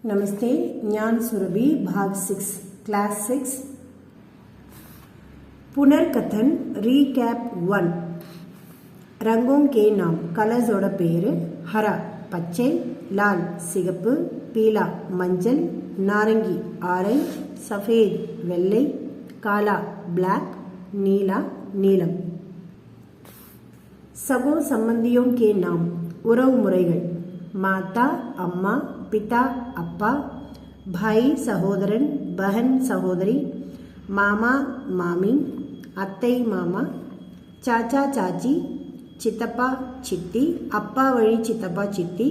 नमस्ते, ज्ञान सुरभि भाग 6 क्लास 6 पुनर्कथन रीकैप 1 रंगों के नाम कलर्ஸோட பேரு हरा பச்சை, लाल சிகப்பு, पीला மஞ்சள், नारंगी ஆரஞ்சு, सफेद வெள்ளை, काला ब्लैक, नीला नीलम। सगों संबंधियों के नाम उறவு முறைகள் माता अम्मा, पिता अप्पा, भाई सहोदरन बहन सहोदरी, मामा मामी, अत्ते मामा, चाचा चाची, चितप्पा चित्ती, अप्पा वळि चितप्पा चित्ती,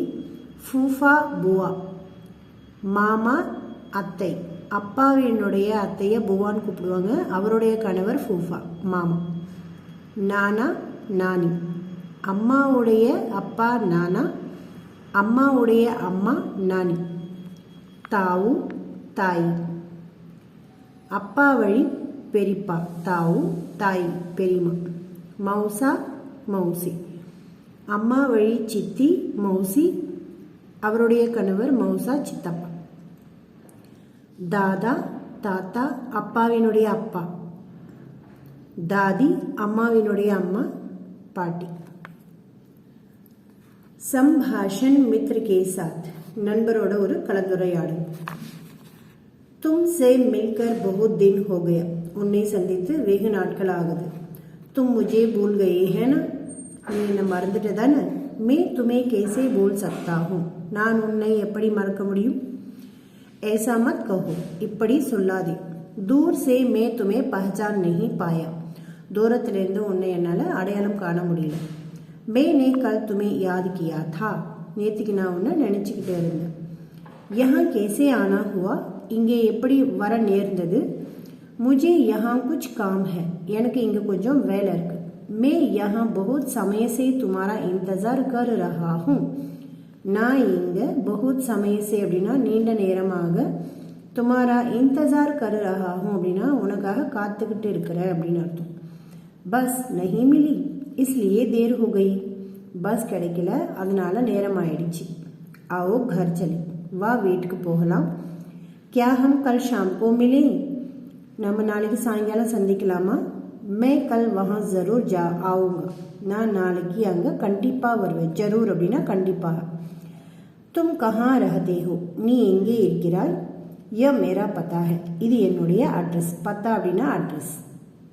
फूफा बुआ, மாமா அத்தை, அப்பாவினுடைய அத்தையை புவான்னு கூப்பிடுவாங்க, அவருடைய கணவர் ஃபூஃபா மாமா, நானா நானி, அம்மாவுடைய அப்பா நானா, அம்மாவுடைய அம்மா நானி, தாவு தாய், அப்பா வழி பெரியப்பா தாவு, தாய் பெரியம்மா, மௌசா மௌசி, அம்மா வழி சித்தி மௌசி, அவருடைய கணவர் மௌசா சித்தப்பா, தாதா தாத்தா அப்பாவினுடைய அப்பா, தாதி அம்மாவினுடைய அம்மா பாட்டி। संभाषण मित्र के साथ नंबरोட ஒரு கலந்துரையாடல்। तुमसे मिलकर बहुत दिन हो गया, உன்னை சந்தித்து வெகு நாட்கள் ஆகுது। तुम मुझे भूल गए हैं ना, நீ என்ன மறந்துட்ட தானே। मैं तुम्हें कैसे भूल सकता हूँ, நான் உன்னை எப்படி மறக்க முடியும்। ऐसा मत कहो, இப்படி சொல்லாதே। दूर से मैं तुम्हें पहचान नहीं पाया, தூரத்திலிருந்து உன்னை என்னால் அடையாளம் காண முடியல। मैंने कल तुम्हें याद किया था, நேத்திக்கு நான் உன்னை நினச்சிக்கிட்டே இருந்தேன்। यहाँ कैसे आना हुआ, இங்கே எப்படி வர நேர்ந்தது। मुझे यहाँ कुछ काम है, எனக்கு இங்கே கொஞ்சம் வேலை இருக்கு। मैं यहाँ बहुत समय से तुम्हारा इंतज़ार कर रहा हूँ, நான் இங்கே बहुत समय से அப்படின்னா நீண்ட நேரமாக, तुम्हारा इंतज़ार कर रहा हूँ அப்படின்னா உனக்காக காத்துக்கிட்டு இருக்கிறேன் அப்படின்னு அர்த்தம்। बस नहीं मिली इसलिए देर हो गई, பஸ் கிடைக்கல அதனால நேரம் ஆயிடுச்சு। आओ घर चले, வா வீட்டுக்கு போகலாம்। क्या हम कल शाम को मिले, நம்ம நாளைக்கு சாயங்காலம் சந்திக்கலாமா। मैं कल वहाँ ज़रूर जा आऊँगा, நான் நாளைக்கு அங்கே கண்டிப்பாக வருவேன்। ஜரூர் அப்படின்னா கண்டிப்பாக। तुम कहाँ रहते हो, நீ எங்கே இருக்கிறாய்। यह मेरा पता है, இது என்னுடைய அட்ரஸ்। பத்தா அப்படின்னா அட்ரஸ்।